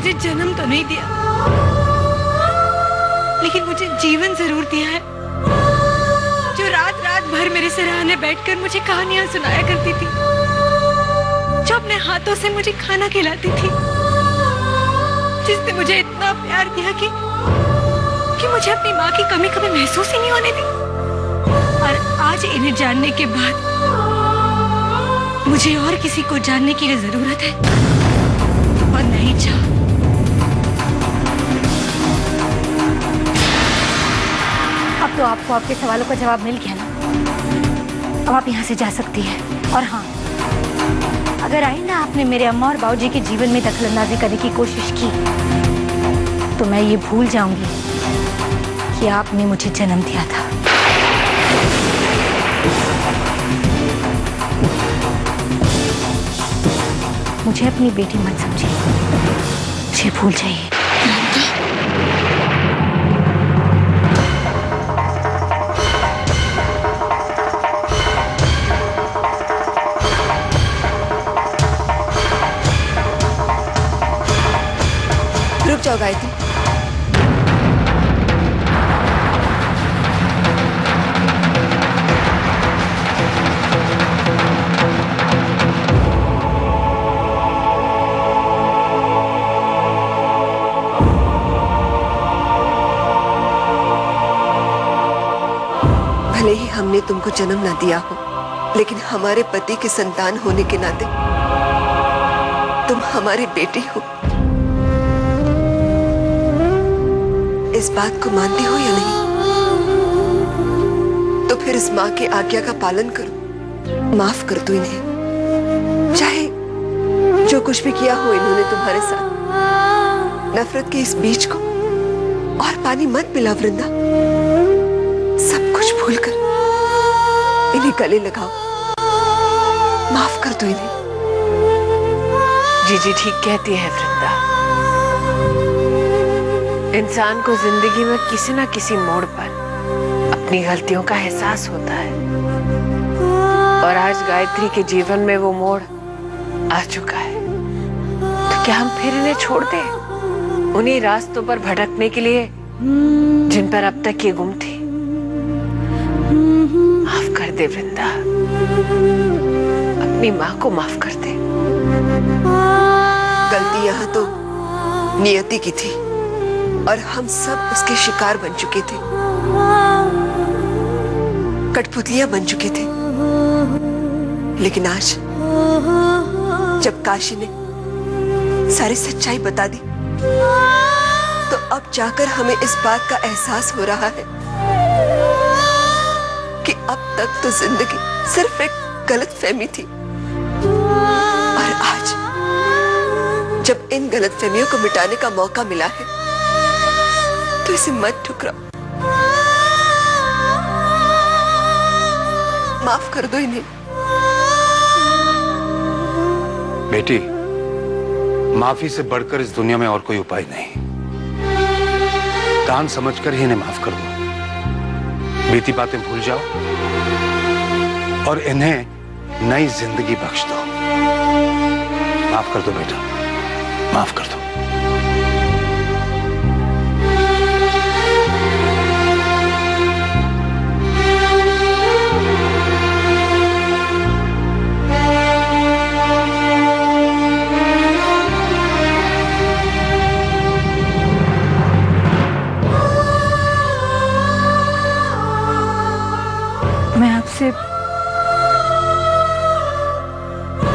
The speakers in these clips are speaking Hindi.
मुझे जन्म तो नहीं दिया, लेकिन मुझे जीवन जरूर दिया है। जो रात रात भर मेरे सिरहाने बैठकर मुझे कहानियां सुनाया करती थी, जो अपने हाथों से मुझे खाना खिलाती थी, जिसने मुझे इतना प्यार दिया कि मुझे अपनी माँ की कमी कभी महसूस ही नहीं होने दी। और आज इन्हें जानने के बाद मुझे और किसी को जानने की जरूरत है और नहीं चाह। अब तो आपको आपके सवालों का जवाब मिल गया ना, अब आप यहाँ से जा सकती हैं। और हाँ, अगर आइंदा आपने मेरे अम्मा और बाबूजी के जीवन में दखलंदाजी करने की कोशिश की तो मैं ये भूल जाऊंगी कि आपने मुझे जन्म दिया था। मुझे अपनी बेटी मत समझिए, मुझे भूल जाइए। रुक जाओ गायत्री। भले ही हमने तुमको जन्म न दिया हो, लेकिन हमारे पति के संतान होने के नाते तुम हमारी बेटी हो। इस बात को मानती हो या नहीं? तो फिर इस माँ की आज्ञा का पालन करो, माफ कर दो इन्हें। चाहे जो कुछ भी किया हो इन्होंने तुम्हारे साथ, नफरत के इस बीज को और पानी मत पिला वृंदा। सब कुछ भूलकर इन्हें गले लगाओ, माफ कर दो इन्हें। जीजी ठीक कहती है वृंदा। इंसान को जिंदगी में किसी न किसी मोड़ पर अपनी गलतियों का एहसास होता है, और आज गायत्री के जीवन में वो मोड़ आ चुका है। तो क्या हम फिर इन्हें छोड़ दें उन्हीं रास्तों पर भटकने के लिए जिन पर अब तक ये गुम थी? माफ कर दे वृंदा, अपनी माँ को माफ कर दे। गलती यहाँ तो नियति की थी और हम सब उसके शिकार बन चुके थे, कठपुतलियां बन चुके थे। लेकिन आज जब काशी ने सारी सच्चाई बता दी, तो अब जाकर हमें इस बात का एहसास हो रहा है कि अब तक तो जिंदगी सिर्फ एक गलतफहमी थी, और आज जब इन गलतफहमियों को मिटाने का मौका मिला है तो इसे मत ठुकराओ, माफ कर दो इन्हें। बेटी, माफी से बढ़कर इस दुनिया में और कोई उपाय नहीं। दान समझकर ही इन्हें माफ कर दो, बीती बातें भूल जाओ और इन्हें नई जिंदगी बख्श दो। माफ कर दो बेटा, माफ कर दो।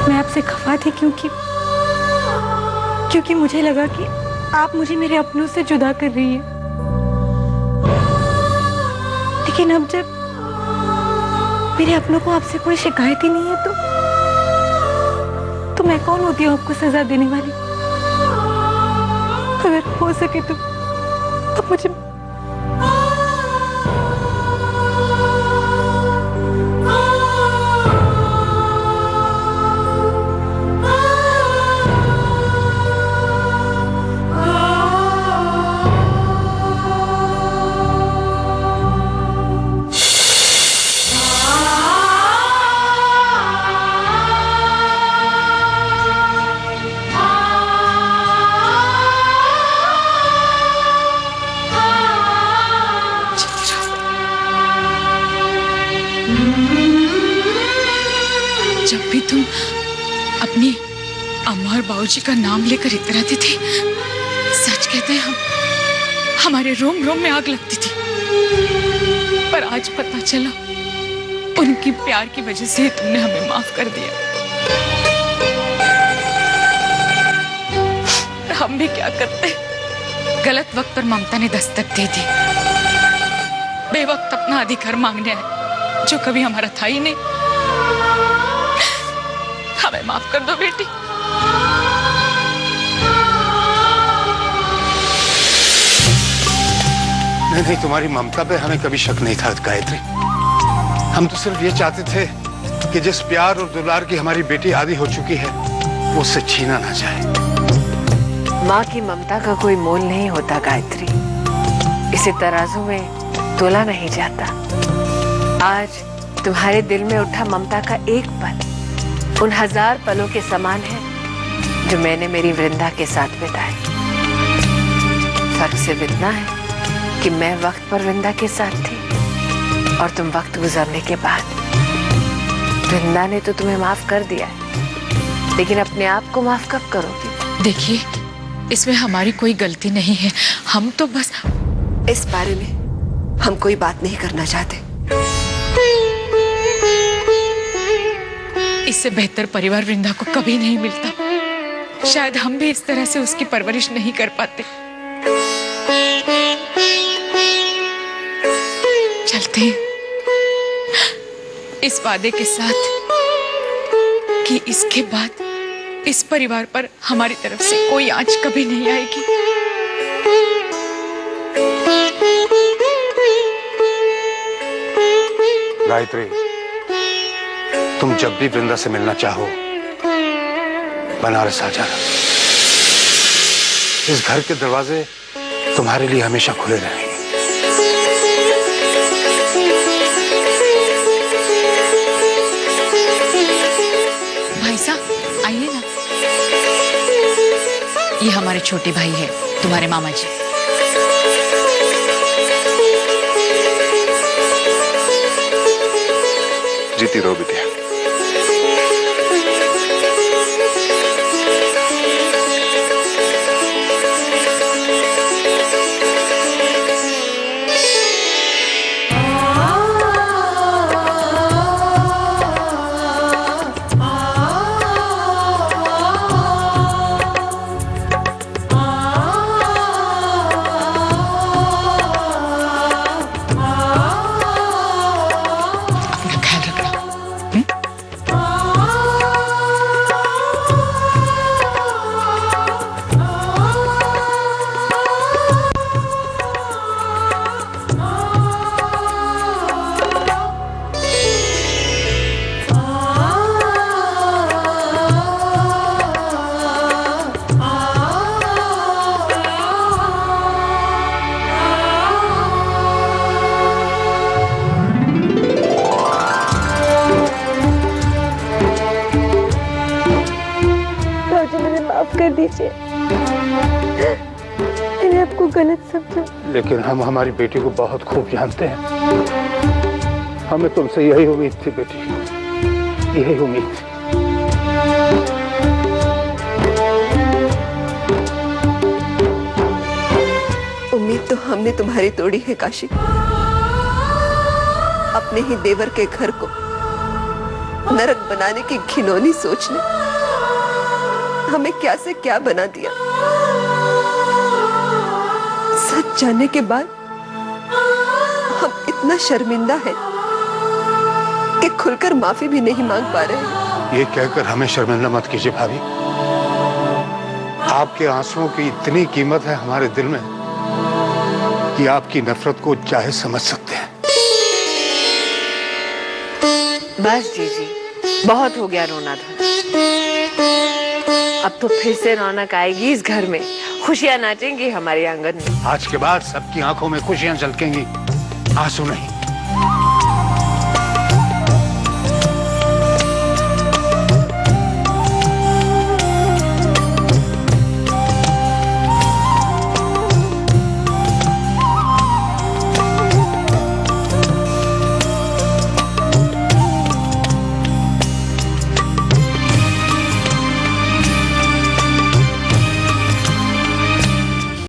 मैं आपसे खफा थी क्योंकि मुझे लगा कि आप मुझे मेरे अपनों से जुदा कर रही हैं। लेकिन अब जब मेरे अपनों को आपसे कोई शिकायत ही नहीं है तो मैं कौन होती हूँ आपको सजा देने वाली? अगर हो सके तो मुझे भी तुम अपनी अम्मा और बाबूजी का नाम लेकर इतराती थी, सच कहते हैं हमारे रोम रोम में आग लगती थी। पर आज पता चला उनकी प्यार की वजह से तुमने हमें माफ कर दिया। हम भी क्या करते, गलत वक्त पर ममता ने दस्तक दे दी। बेवक्त अपना अधिकार मांगने आए जो कभी हमारा था ही नहीं। हमें माफ कर दो बेटी। नहीं, तुम्हारी ममता पे हमें कभी शक नहीं था गायत्री। हम तो सिर्फ ये चाहते थे कि जिस प्यार और दुलार की हमारी बेटी आदी हो चुकी है वो उससे छीना ना जाए। माँ की ममता का कोई मोल नहीं होता गायत्री, इसे तराजू में तोला नहीं जाता। आज तुम्हारे दिल में उठा ममता का एक पल उन 1000 पलों के समान है जो मैंने मेरी वृंदा के साथ बिताए। फर्क सिर्फ इतना है कि मैं वक्त पर वृंदा के साथ थी और तुम वक्त गुजरने के बाद। वृंदा ने तो तुम्हें माफ कर दिया है, लेकिन अपने आप को माफ कब करोगी? देखिए, इसमें हमारी कोई गलती नहीं है। हम तो बस इस बारे में हम कोई बात नहीं करना चाहते। इससे बेहतर परिवार वृंदा को कभी नहीं मिलता। शायद हम भी इस तरह से उसकी परवरिश नहीं कर पाते। चलते हैं इस वादे के साथ कि इसके बाद इस परिवार पर हमारी तरफ से कोई आंच कभी नहीं आएगी। गायत्री, तुम जब भी वृंदा से मिलना चाहो बनारस आ जाना। इस घर के दरवाजे तुम्हारे लिए हमेशा खुले रहेंगे। भाई साहब आइए ना, ये हमारे छोटे भाई है, तुम्हारे मामा जी। जीती रहो बिटिया। कर दीजिए, मैंने आपको गलत समझा। लेकिन हम हमारी बेटी को बहुत खूब जानते हैं। हमें तुमसे यही उम्मीद थी बेटी, यही उम्मीद थी। उम्मीद तो हमने तुम्हारी तोड़ी है काशी। अपने ही देवर के घर को नरक बनाने की घिनौनी सोच ने हमें क्या से क्या बना दिया। सच जानने के बाद हम इतना शर्मिंदा हैं कि खुलकर माफी भी नहीं मांग पा रहे हैं। ये कहकर हमें शर्मिंदा मत कीजिए भाभी। आपके आंसुओं की इतनी कीमत है हमारे दिल में कि आपकी नफरत को चाहे समझ सकते हैं। बस जीजी, बहुत हो गया रोना धोना। अब तो फिर से रौनक आएगी इस घर में, खुशियां नाचेंगी हमारे आंगन में। आज के बाद सबकी आंखों में खुशियां झलकेंगी, आंसू नहीं।